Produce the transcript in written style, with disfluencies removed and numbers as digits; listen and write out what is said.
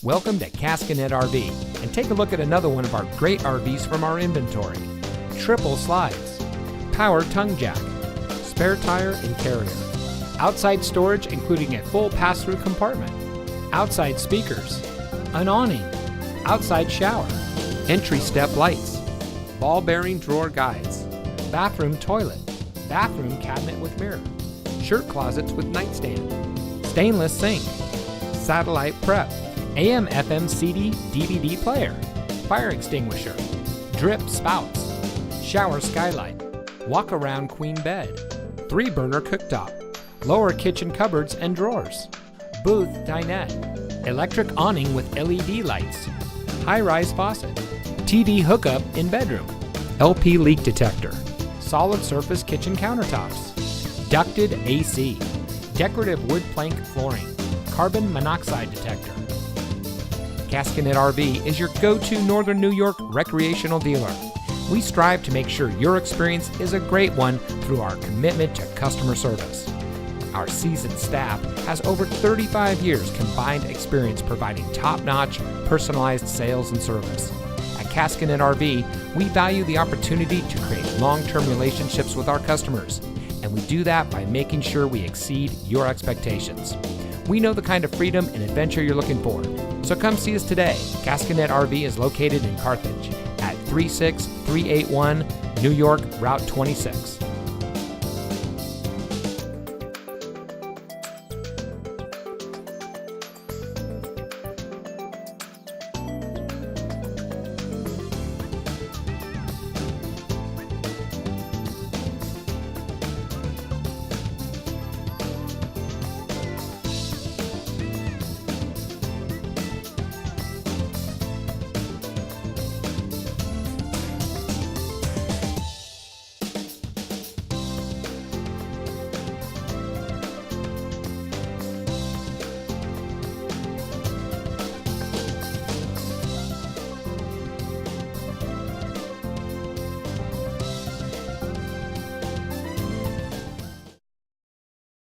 Welcome to Caskinette RV, and take a look at another one of our great RVs from our inventory. Triple slides, power tongue jack, spare tire and carrier, outside storage including a full pass-through compartment, outside speakers, an awning, outside shower, entry step lights, ball bearing drawer guides, bathroom toilet, bathroom cabinet with mirror, shirt closets with nightstand, stainless sink, satellite prep, AM FM CD DVD player, fire extinguisher, drip spouts, shower skylight, walk around queen bed, 3-burner cooktop, lower kitchen cupboards and drawers, booth dinette, electric awning with LED lights, high-rise faucet, TV hookup in bedroom, LP leak detector, solid surface kitchen countertops, ducted AC, decorative wood plank flooring, carbon monoxide detector. Caskinette RV is your go-to Northern New York recreational dealer. We strive to make sure your experience is a great one through our commitment to customer service. Our seasoned staff has over 35 years combined experience providing top-notch, personalized sales and service. At Caskinette RV, we value the opportunity to create long-term relationships with our customers, and we do that by making sure we exceed your expectations. We know the kind of freedom and adventure you're looking for, so come see us today. Caskinette RV is located in Carthage at 36381 New York Route 26.